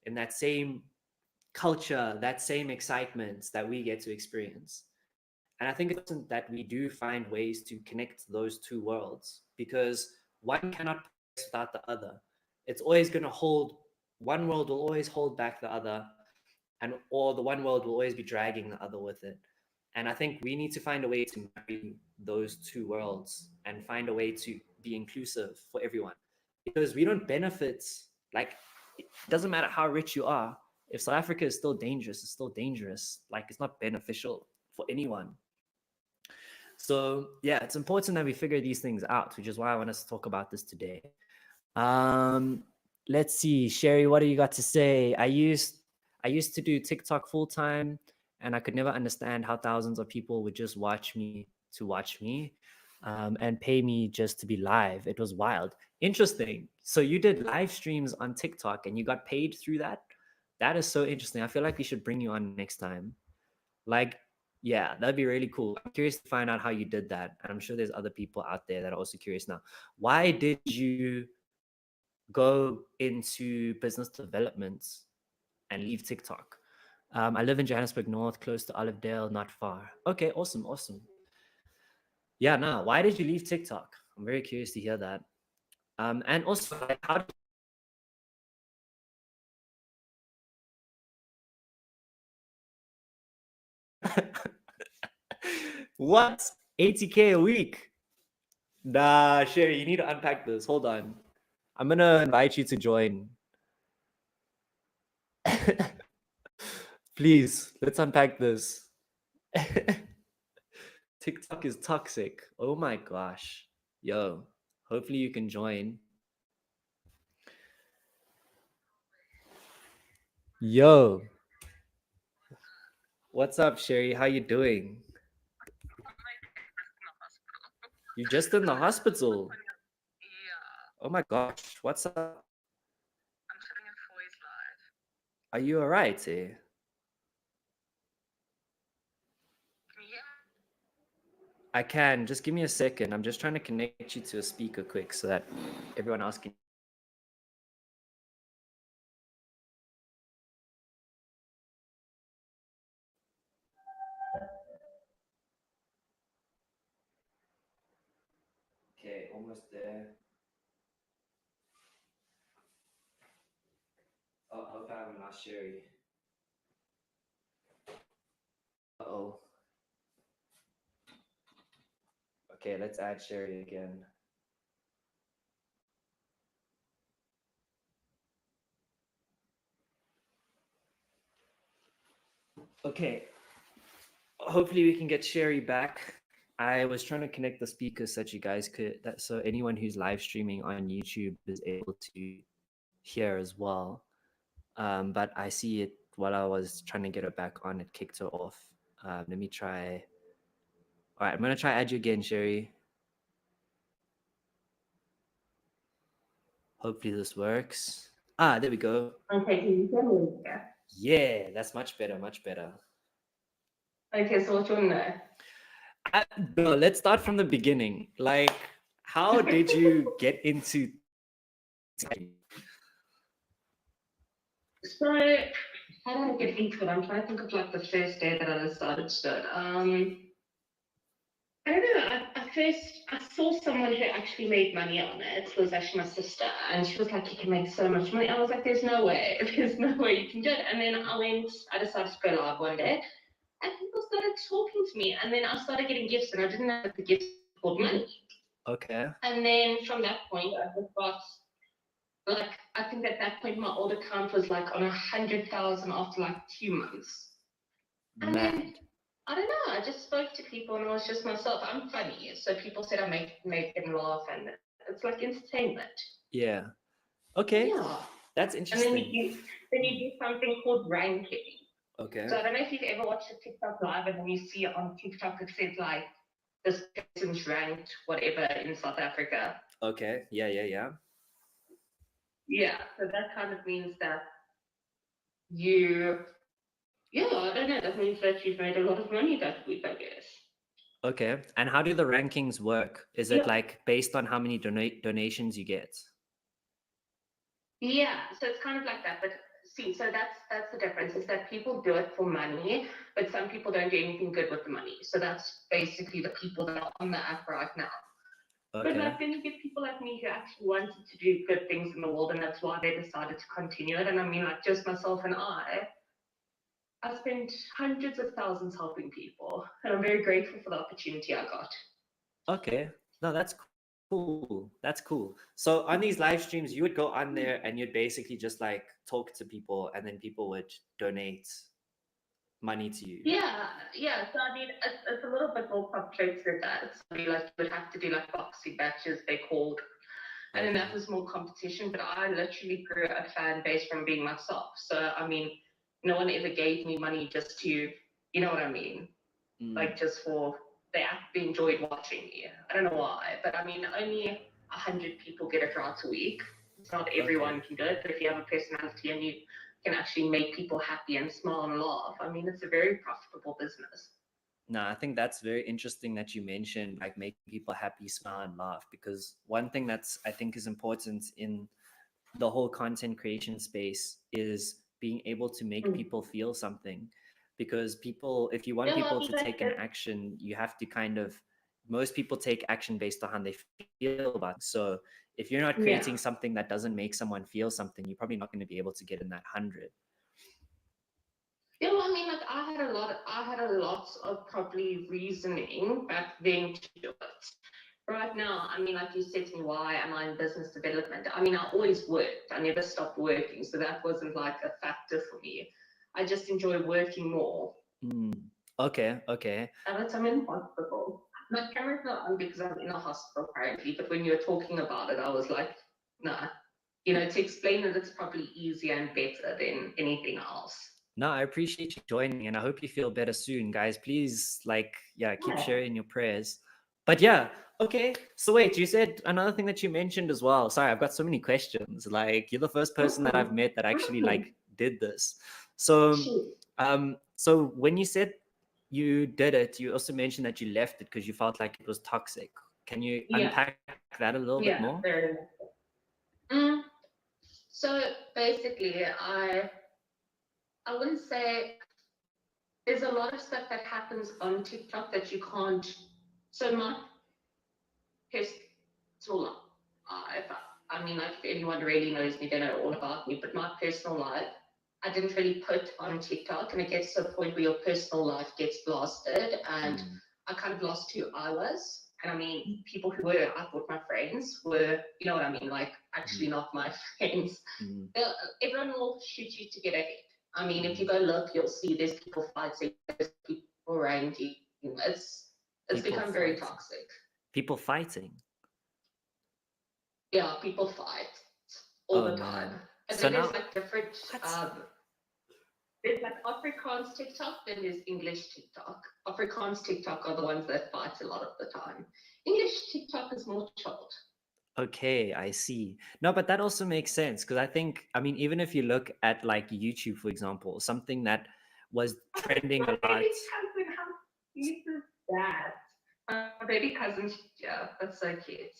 in that same culture, that same excitement that we get to experience. And I think it's important that we do find ways to connect those two worlds because one cannot progress without the other. It's always going to hold, one world will always hold back the other, and or the one world will always be dragging the other with it. And I think we need to find a way to marry those two worlds and find a way to be inclusive for everyone because we don't benefit, like, it doesn't matter how rich you are. If South Africa is still dangerous, it's still dangerous. Like, it's not beneficial for anyone. So yeah, it's important that we figure these things out, which is why I want us to talk about this today. Let's see, Sherry, what do you got to say? I used to do TikTok full time, and I could never understand how thousands of people would just watch me to watch me, and pay me just to be live. It was wild. Interesting. So you did live streams on TikTok and you got paid through that? That is so interesting. I feel like we should bring you on next time. Like, yeah, that'd be really cool. I'm curious to find out how you did that. And I'm sure there's other people out there that are also curious now. Why did you go into business development and leave TikTok? I live in Johannesburg North, close to Olivedale, not far. Okay, awesome, awesome. Yeah, no, why did you leave TikTok? I'm very curious to hear that. And also, like, how did what? 80K a week? Nah, Sherry, you need to unpack this. Hold on. I'm gonna invite you to join. Please, let's unpack this. TikTok is toxic. Oh my gosh. Yo, hopefully you can join. Yo, what's up, Sherry? How you doing? You just in the hospital? Oh my gosh, what's up? Are you alright, eh? I can. Just give me a second. I'm just trying to connect you to a speaker quick so that everyone else can. Okay, almost there. Oh, I hope I haven't lost Sherry. Uh-oh. Okay, let's add Sherry again. Okay, hopefully we can get Sherry back. I was trying to connect the speakers so that you guys could, so anyone who's live streaming on YouTube is able to here as well. But I see it while I was trying to get her back on, it kicked her off. Let me try. All right, I'm gonna try add you again, Sherry. Hopefully this works. Ah, there we go. Okay, can you hear me? Yeah, that's much better, much better. Okay, so what you want to know? Bro, let's start from the beginning. Like, how did you get into? So, how did I get into it? I'm trying to think of like the first day that I decided to do it. I don't know. At first, I saw someone who actually made money on it. It was actually my sister, and she was like, "You can make so much money." I was like, "There's no way. There's no way you can do it." And then I decided to go live one day, and people started talking to me, and then I started getting gifts, and I didn't know that the gifts called money. Okay. And then from that point, I just got like I think at that point my old account was like on 100,000 after like 2 months. And then I don't know, I just spoke to people and I was just myself. I'm funny, so people said I make them laugh, and it's like entertainment. Yeah. Okay. Yeah. That's And then interesting. you do something called ranking. Okay. So I don't know if you've ever watched a TikTok live and then you see on TikTok it says like this person's ranked whatever in South Africa. Okay. Yeah, yeah, yeah. Yeah. So that kind of means that you yeah, I don't know. That means that you've made a lot of money that week, I guess. Okay. And how do the rankings work? Is it Yeah. like based on how many donations you get? Yeah, so it's kind of like that. But see, so that's the difference is that people do it for money, but some people don't do anything good with the money. So that's basically the people that are on the app right now. But Okay. like then you get people like me who actually wanted to do good things in the world, and that's why they decided to continue it. And I mean, like just myself and I spent hundreds of thousands helping people, and I'm very grateful for the opportunity I got. Okay. No, that's cool. That's cool. So on these live streams, you would go on there and you'd basically just like talk to people and then people would donate money to you. Yeah. So I mean, it's a little bit more complicated than that. So, I mean, like you would have to do like boxing matches, they called, and then that was more competition. But I literally grew a fan base from being myself. So I mean, no one ever gave me money just to, you know what I mean, like just for they actually enjoyed watching me. I don't know why, but I mean, only 100 people get a throughout a week. It's not everyone can do it, but if you have a personality and you can actually make people happy and smile and laugh, I mean, it's a very profitable business. No, I think that's very interesting that you mentioned like making people happy, smile, and laugh. Because one thing that's I think is important in the whole content creation space is being able to make people feel something. Because people, if you want Yeah, people I to mean, take an action, you have to kind of most people take action based on how they feel about something. So if you're not creating yeah. something that doesn't make someone feel something, you're probably not going to be able to get in that 100. Yeah, well, I mean, like I had a lot of probably reasoning back then to do it. Right now, I mean, like you said to me, why am I in business development? I mean, I always worked. I never stopped working, so that wasn't like a factor for me. I just enjoy working more. Okay, okay. And I'm in hospital. My camera's not on because I'm in a hospital currently, but when you were talking about it, I was like, nah. You know, to explain it, it's probably easier and better than anything else. No, I appreciate you joining and I hope you feel better soon, guys. Please, like, yeah, keep sharing your prayers. But yeah, okay. So wait, you said another thing that you mentioned as well. Sorry, I've got so many questions. Like, you're the first person that I've met that actually like did this. So, so when you said you did it, you also mentioned that you left it because you felt like it was toxic. Can you unpack that a little bit more? Yeah, very much. So basically, I wouldn't say there's a lot of stuff that happens on TikTok that you can't. So my personal life, if I mean, like if anyone really knows me, they know all about me. But my personal life, I didn't really put on TikTok, and it gets to a point where your personal life gets blasted, and I kind of lost who I was. And I mean, people who were, I thought my friends were, you know what I mean, like actually not my friends. Everyone will shoot you to get ahead. I mean, if you go look, you'll see there's people fighting, there's people ranking. It's become very toxic. People fighting. Yeah, people fight all the time. And So then there's now, like different, there's like Afrikaans TikTok, then there's English TikTok. Afrikaans TikTok are the ones that fight a lot of the time. English TikTok is more chilled. okay, I see. No, but that also makes sense because I mean, even if you look at like YouTube, for example, something that was trending a lot. Baby cousin, how cute is that? Baby cousin, yeah, that's so cute.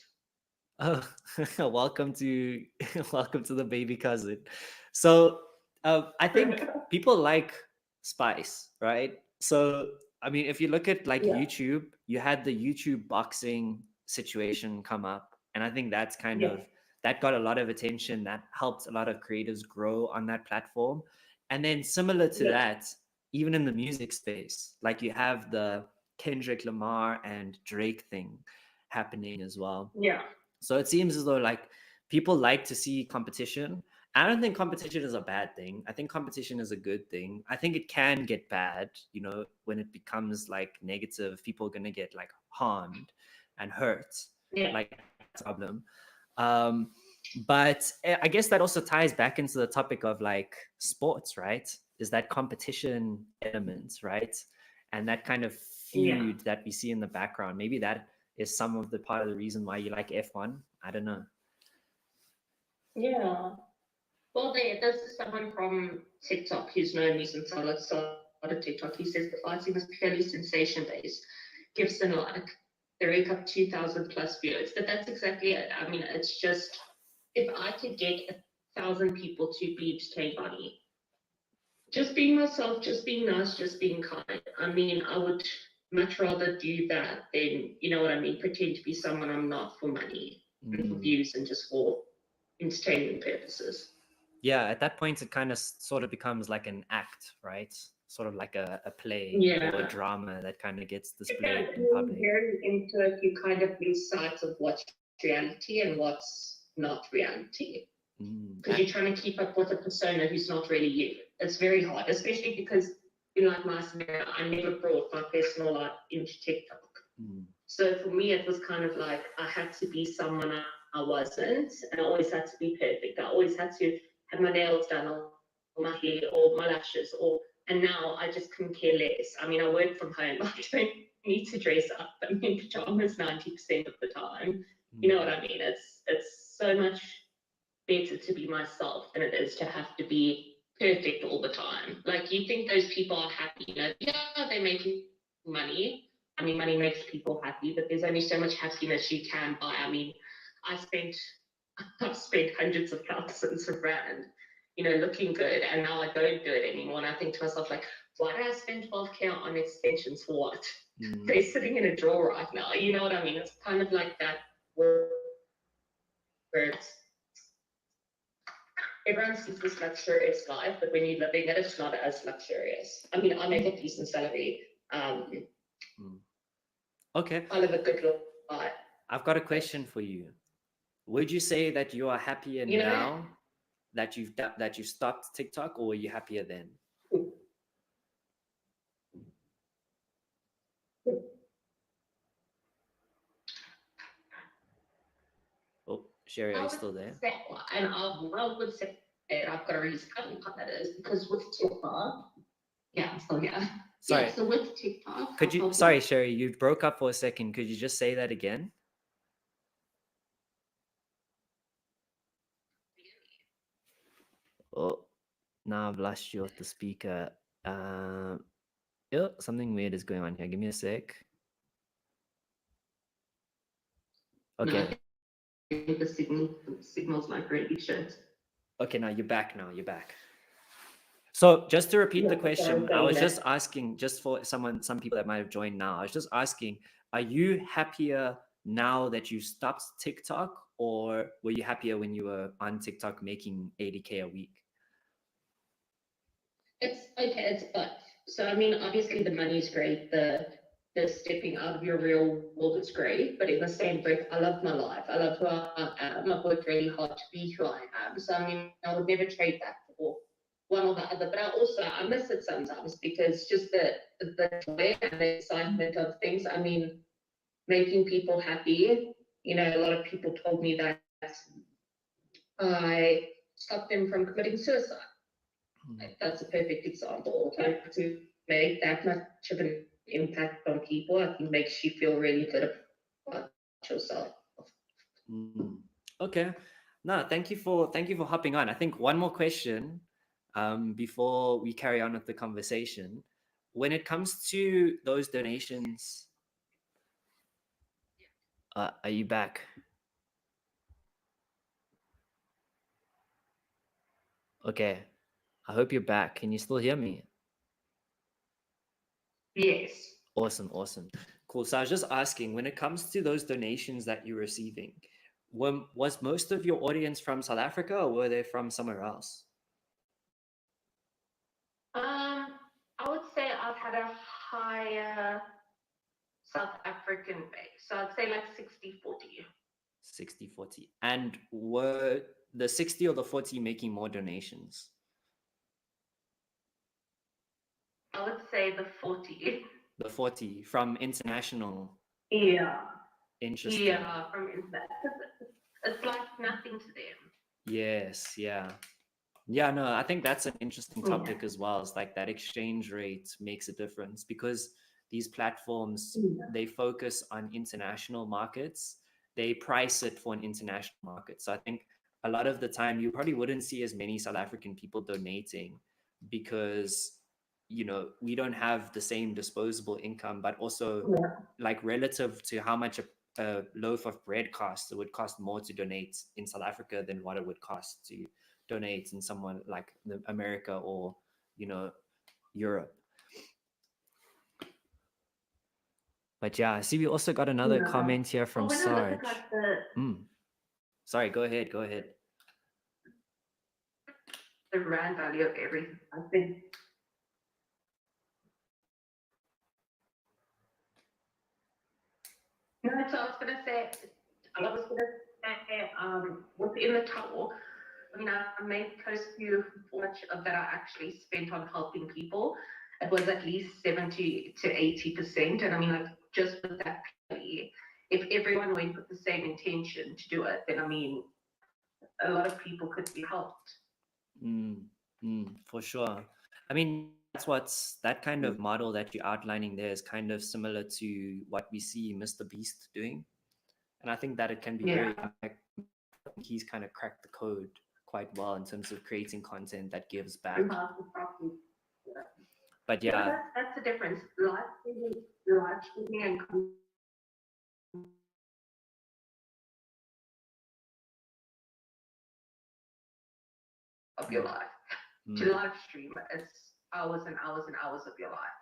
Oh, welcome to welcome to the baby cousin. So I think people like spice, right? So I mean, if you look at like Yeah. YouTube, you had the YouTube boxing situation come up, and I think that's kind Yeah. of that got a lot of attention. That helped a lot of creators grow on that platform. And then similar to Yeah. that, even in the music space, like you have the Kendrick Lamar and Drake thing happening as well. Yeah. So it seems as though like people like to see competition. I don't think competition is a bad thing. I think competition is a good thing. I think it can get bad, you know, when it becomes like negative, people are gonna get like harmed and hurt. Yeah. Like that's a problem. But I guess that also ties back into the topic of like sports, right? Is that competition element, right? And that kind of feud that we see in the background. Maybe that is some of the part of the reason why you like F1. I don't know. Yeah. Well, there's someone from TikTok who's known me since I started TikTok. He says the fighting is purely sensation based. Gives them like they rake up 2,000 plus viewers. But that's exactly it. I mean, it's just if I could get 1,000 people to be entertained by me, just being myself, just being nice, just being kind. I mean, I would much rather do that than, you know what I mean, pretend to be someone I'm not for money and for views and just for entertainment purposes. Yeah, at that point, it kind of sort of becomes like an act, right? Sort of like a play or a drama that kind of gets displayed in public. Very into it, you kind of lose sight of what's reality and what's not reality. Because you're trying to keep up with a persona who's not really you. It's very hard, especially because in like my scenario, I never brought my personal life into TikTok. So for me, it was kind of like I had to be someone I wasn't, and I always had to be perfect. I always had to have my nails done, or my hair, or my lashes, and now I just couldn't care less. I mean, I work from home. I don't need to dress up. I'm in pajamas 90% of the time. You know what I mean? It's so much better to be myself than it is to have to be perfect all the time. Like, you think those people are happy, you know, yeah, they're making money. I mean, money makes people happy, but there's only so much happiness you can buy. I mean, I've spent hundreds of thousands of rand, you know, looking good, and now I don't do it anymore. And I think to myself, like, why did I spend 12K on extensions for what? They're sitting in a drawer right now. You know what I mean? It's kind of like that where it's everyone sees this luxurious life, but when you're living it, it's not as luxurious. I mean, I make a decent salary. Okay. I live a good life. I've got a question for you. Would you say that you are happier now that you've stopped TikTok, or were you happier then? Oh, Sherry, are you still there? And I would say that I've got a reason how that is, because with TikTok, yeah, I'm still here. Sorry. Yeah, so with TikTok, could you? Sorry, Sherry, you broke up for a second. Could you just say that again? Oh, now I've lost you off the speaker. Something weird is going on here. Give me a sec. Okay. No, I think the signal's like really shit. Okay, now you're back. So just to repeat the question, I was just asking, just for some people that might have joined now, I was just asking, are you happier now that you stopped TikTok, or were you happier when you were on TikTok making 80K a week? It's both. So I mean, obviously the money's great, the stepping out of your real world is great, but in the same breath, I love my life. I love who I am. I've worked really hard to be who I am. So I mean, I would never trade that for one or the other. But I miss it sometimes, because just the joy and the excitement of things. I mean, making people happy. You know, a lot of people told me that I stop them from committing suicide. Like, that's a perfect example. Like, to make that much of an impact on people, I think makes you feel really good about yourself. Okay. No, thank you for hopping on. I think one more question before we carry on with the conversation. When it comes to those donations, are you back? Okay. I hope you're back. Can you still hear me? Yes. Awesome, awesome. Cool. So I was just asking, when it comes to those donations that you're receiving, was most of your audience from South Africa or were they from somewhere else? I would say I've had a higher South African base. So I'd say like 60-40. 60-40. And were the 60 or the 40 making more donations? I would say the 40. The 40 from international. Yeah. Interesting. Yeah, from international. It's like nothing to them. Yes, yeah. Yeah, no, I think that's an interesting topic as well. It's like that exchange rate makes a difference because these platforms, they focus on international markets. They price it for an international market. So I think a lot of the time you probably wouldn't see as many South African people donating because, you know, we don't have the same disposable income, but also like relative to how much a loaf of bread costs, it would cost more to donate in South Africa than what it would cost to donate in someone like America or, you know, Europe. But yeah, I see we also got another comment here from Sarge. Sorry, go ahead. The rand value of everything, I think. No, so I was gonna say, within the talk, I mean, I made close to how much of that I actually spent on helping people. It was at least 70 to 80%. And I mean, like, just with that, if everyone went with the same intention to do it, then I mean, a lot of people could be helped. For sure. I mean, that kind of model that you're outlining there is kind of similar to what we see Mr. Beast doing. And I think that it can be very, he's kind of cracked the code quite well in terms of creating content that gives back. But yeah, that's the difference. Live streaming and of your life. To live stream, it's hours and hours and hours of your life.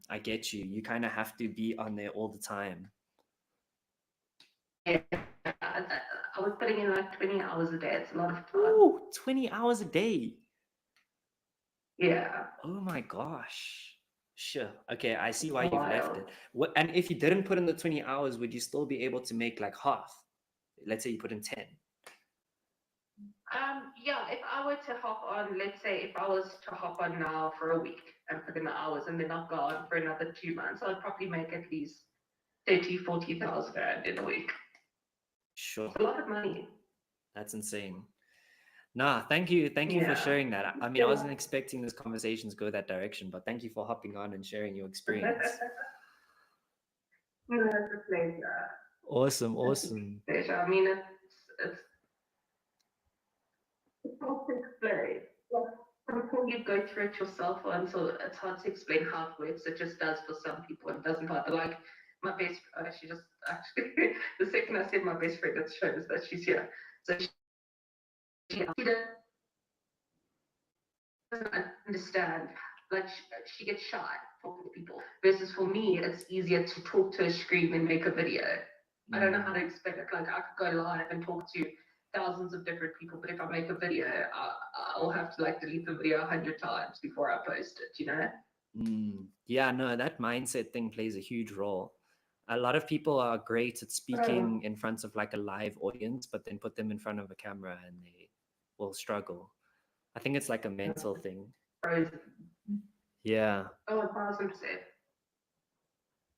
I get you. You kind of have to be on there all the time. Yeah, I was putting in like 20 hours a day. It's a lot of time. Ooh, 20 hours a day. Yeah. Oh my gosh. Sure. Okay, I see why you've left it. What? And if you didn't put in the 20 hours, would you still be able to make like half? Let's say you put in 10. Yeah, if I were to hop on, let's say if I was to hop on now for a week and put in the hours and then not go on for another 2 months, I'd probably make at least 30,000-40,000 rand in a week. Sure. It's a lot of money. That's insane. Nah, thank you for sharing that. I mean, I wasn't expecting this conversation to go that direction, but thank you for hopping on and sharing your experience. No, it's a pleasure. Awesome. Pleasure. I mean, it's hard to explain. Until you go through it yourself, until it's hard to explain how it works. It just does for some people. It doesn't bother. Like my best, she just actually the second I said my best friend, it shows that she's here. So she doesn't understand. Like she gets shy talking to people. Versus for me, it's easier to talk to a screen than make a video. I don't know how to explain it. Like I could go live and talk to thousands of different people, but if I make a video, I'll have to like delete the video 100 times before I post it, you know? Yeah, no, that mindset thing plays a huge role. A lot of people are great at speaking in front of like a live audience, but then put them in front of a camera and they will struggle. I think it's like a mental thing. Yeah. Oh, 1,000%.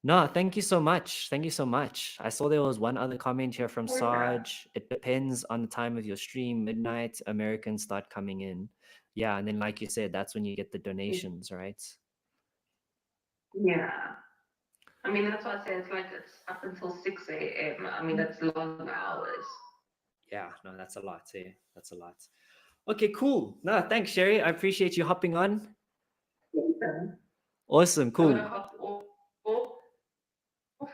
No, thank you so much. Thank you so much. I saw there was one other comment here from Yeah. Sarge. It depends on the time of your stream. Midnight, Americans start coming in. Yeah, and then like you said, that's when you get the donations, right? Yeah. I mean, that's why I say it's up until 6 a.m. I mean, that's long hours. Yeah, no, that's a lot. Eh? That's a lot. Okay, cool. No, thanks, Sherry. I appreciate you hopping on. Yeah. Awesome, I'm gonna cool. hop off. But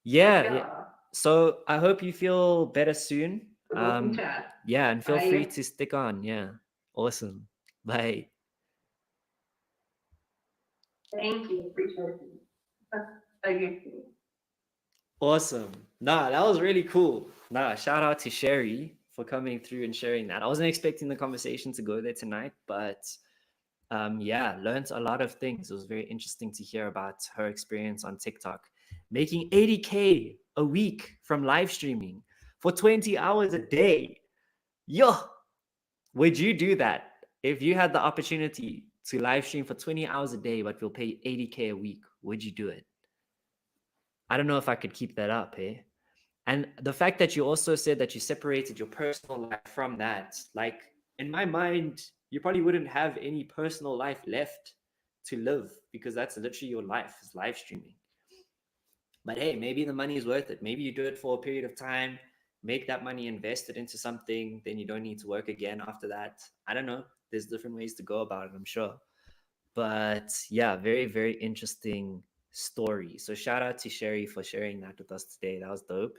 Yeah, yeah. yeah, So I hope you feel better soon. welcome chat. Yeah, and feel free Bye. to stick on. Yeah. Awesome. Bye. Thank you. Appreciate it. Thank you. Awesome. Nah, that was really cool. Nah, shout out to Sherry for coming through and sharing that. I wasn't expecting the conversation to go there tonight, but yeah, learned a lot of things. It was very interesting to hear about her experience on TikTok, making 80K a week from live streaming for 20 hours a day. Yo, would you do that if you had the opportunity to live stream for 20 hours a day, but you'll pay 80K a week? Would you do it? I don't know if I could keep that up, eh? And the fact that you also said that you separated your personal life from that, like in my mind, you probably wouldn't have any personal life left to live because that's literally your life is live streaming. But hey, maybe the money is worth it. Maybe you do it for a period of time, make that money, invest it into something, then you don't need to work again after that. I don't know. There's different ways to go about it, I'm sure. But yeah, very, very interesting story. So shout out to Sherry for sharing that with us today. That was dope.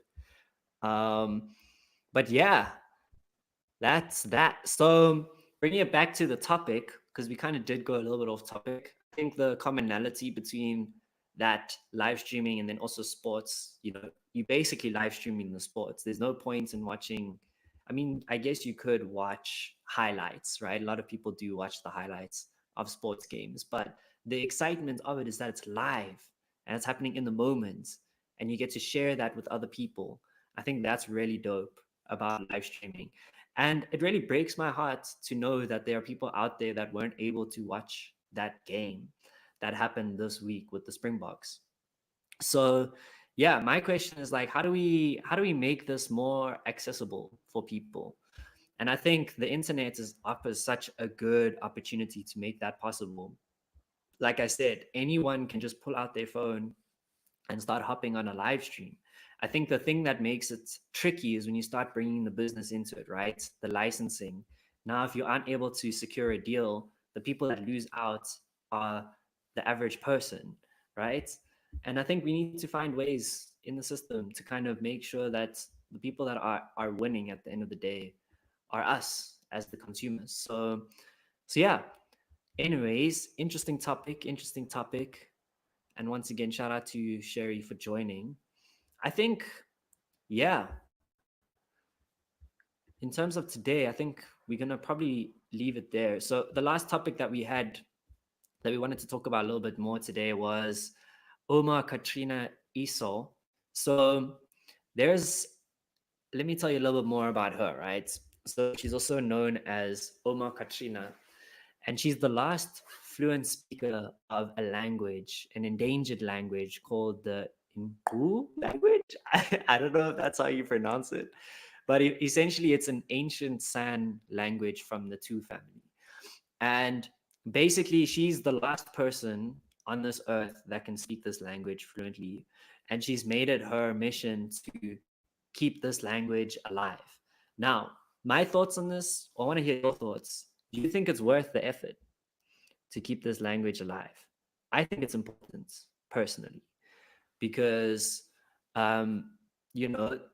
Um, but yeah, that's that. So bringing it back to the topic, because we kind of did go a little bit off topic. I think the commonality between that live streaming and then also sports, you basically live streaming the sports. There's no point in watching. I mean, I guess you could watch highlights, right? A lot of people do watch the highlights of sports games, but the excitement of it is that it's live and it's happening in the moment and you get to share that with other people. I think that's really dope about live streaming. And it really breaks my heart to know that there are people out there that weren't able to watch that game that happened this week with the Springboks. So, yeah, my question is like, how do we make this more accessible for people? And I think the internet offers such a good opportunity to make that possible. Like I said, anyone can just pull out their phone and start hopping on a live stream. I think the thing that makes it tricky is when you start bringing the business into it, right? The licensing. Now, if you aren't able to secure a deal, the people that lose out are the average person, right? And I think we need to find ways in the system to kind of make sure that the people that are winning at the end of the day are us as the consumers. So yeah. Anyways, interesting topic, interesting topic. And once again, shout out to Sherry for joining. I think, yeah, in terms of today, I think we're going to probably leave it there. So, the last topic that we had that we wanted to talk about a little bit more today was Ouma, Katrina, Esau. So, there's, let me tell you a little bit more about her, right? So, she's also known as Ouma Katrina, and she's the last fluent speaker of a language, an endangered language called the Ingu language. I don't know if that's how you pronounce it, but essentially it's an ancient San language from the Tu family. And basically, she's the last person on this earth that can speak this language fluently. And she's made it her mission to keep this language alive. Now, my thoughts on this, I want to hear your thoughts. Do you think it's worth the effort to keep this language alive? I think it's important personally because, um,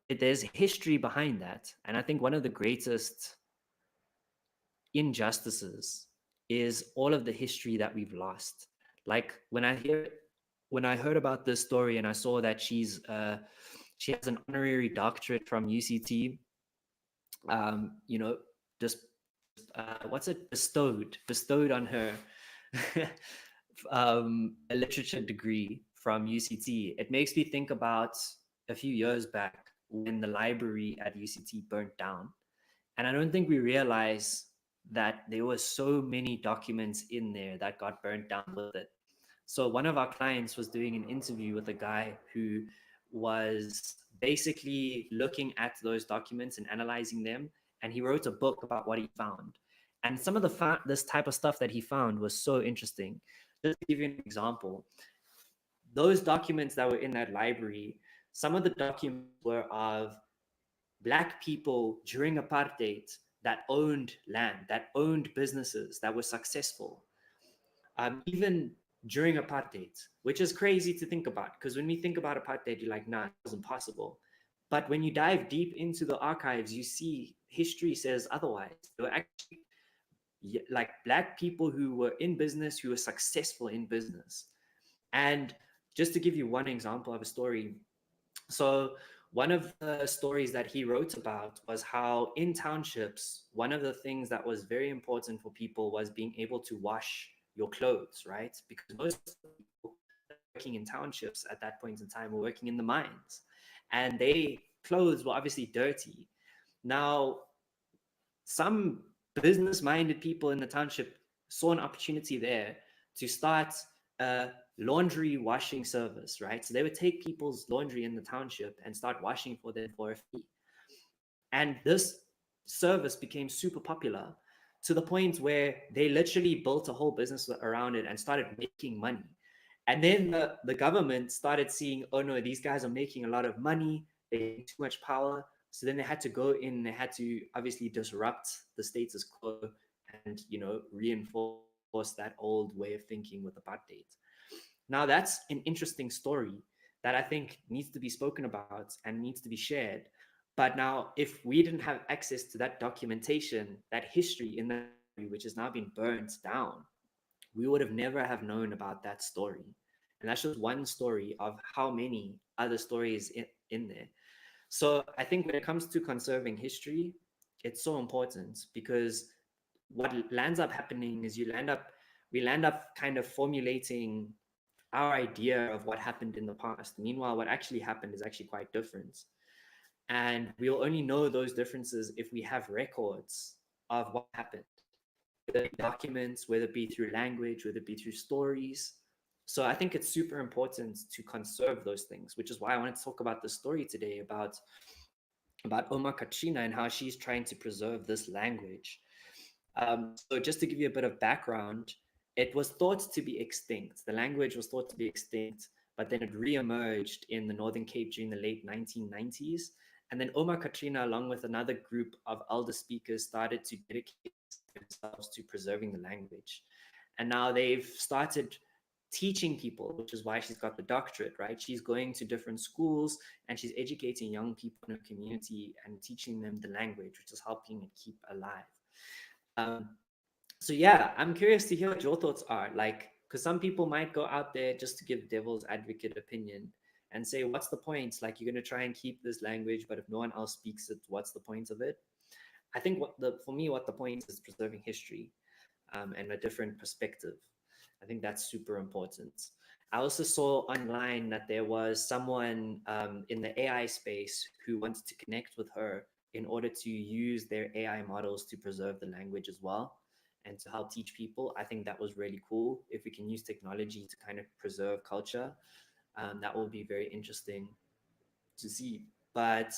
there's history behind that. And I think one of the greatest injustices is all of the history that we've lost. Like when I heard about this story and I saw that she has an honorary doctorate from UCT, just what's it bestowed on her a literature degree from UCT. It makes me think about a few years back when the library at UCT burnt down. And I don't think we realize that there were so many documents in there that got burnt down with it. So one of our clients was doing an interview with a guy who was basically looking at those documents and analyzing them, and he wrote a book about what he found. And some of this type of stuff that he found was so interesting. Just to give you an example, those documents that were in that library, some of the documents were of Black people during apartheid that owned land, that owned businesses, that were successful, even during apartheid, which is crazy to think about. Because when we think about apartheid, you're like, nah, it was impossible. But when you dive deep into the archives, you see history says otherwise. There were actually like Black people who were in business, who were successful in business. And just to give you one example of a story, so one of the stories that he wrote about was how in townships, one of the things that was very important for people was being able to wash your clothes, right? Because most people working in townships at that point in time were working in the mines, and they clothes were obviously dirty. Now, some business-minded people in the township saw an opportunity there to start a laundry washing service, right? So they would take people's laundry in the township and start washing for them for a fee. And this service became super popular to the point where they literally built a whole business around it and started making money. And then the government started seeing, oh no, these guys are making a lot of money, they're getting too much power. So then they had to go in, they had to obviously disrupt the status quo and, you know, reinforce that old way of thinking with apartheid. Now, that's an interesting story that I think needs to be spoken about and needs to be shared. But now, if we didn't have access to that documentation, that history in that, which has now been burnt down, we would have never have known about that story. And that's just one story of how many other stories in there. So I think when it comes to conserving history, it's so important because what lands up happening is we land up kind of formulating our idea of what happened in the past. Meanwhile, what actually happened is actually quite different. And we'll only know those differences if we have records of what happened, whether it be documents, whether it be through language, whether it be through stories. So I think it's super important to conserve those things, which is why I want to talk about the story today about Ouma Katrina and how she's trying to preserve this language. So just to give you a bit of background, it was thought to be extinct. The language was thought to be extinct, but then it re-emerged in the Northern Cape during the late 1990s. And then Ouma Katrina, along with another group of elder speakers, started to dedicate themselves to preserving the language. And now they've started teaching people, which is why she's got the doctorate, right? She's going to different schools and she's educating young people in her community and teaching them the language, which is helping it keep alive. So yeah, I'm curious to hear what your thoughts are. Like, because some people might go out there just to give devil's advocate opinion and say, what's the point? Like, you're going to try and keep this language, but if no one else speaks it, what's the point of it? I think for me, what the point is preserving history and a different perspective. I think that's super important. I also saw online that there was someone in the AI space who wanted to connect with her in order to use their AI models to preserve the language as well and to help teach people. I think that was really cool. If we can use technology to kind of preserve culture, that will be very interesting to see. But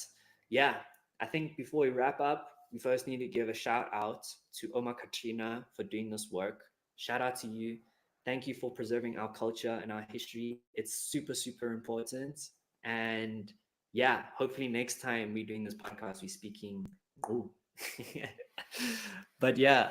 yeah, I think before we wrap up, we first need to give a shout out to Ouma Katrina for doing this work. Shout out to you. Thank you for preserving our culture and our history. It's super, super important. And yeah, hopefully next time we're doing this podcast, we're speaking. Ooh. But yeah,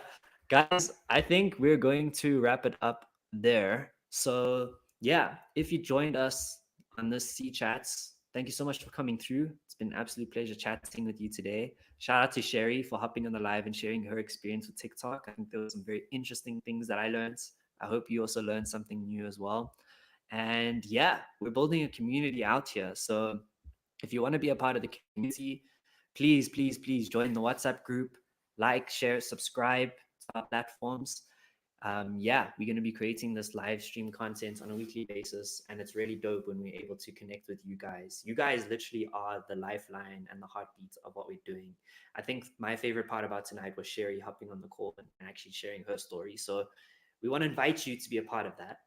guys, I think we're going to wrap it up there. So yeah, if you joined us on this C.Chats, thank you so much for coming through. It's been an absolute pleasure chatting with you today. Shout out to Sherry for hopping on the live and sharing her experience with TikTok. I think there were some very interesting things that I learned. I hope you also learned something new as well. And yeah, we're building a community out here. So if you want to be a part of the community, please, please, please join the WhatsApp group, like, share, subscribe to our platforms. Yeah, we're going to be creating this live stream content on a weekly basis, and it's really dope when we're able to connect with you guys. You guys literally are the lifeline and the heartbeat of what we're doing. I think my favorite part about tonight was Sherry hopping on the call and actually sharing her story. So we want to invite you to be a part of that.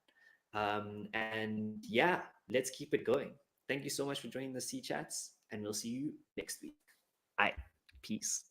And yeah, let's keep it going. Thank you so much for joining the C Chats, and we'll see you next week. Bye. Peace.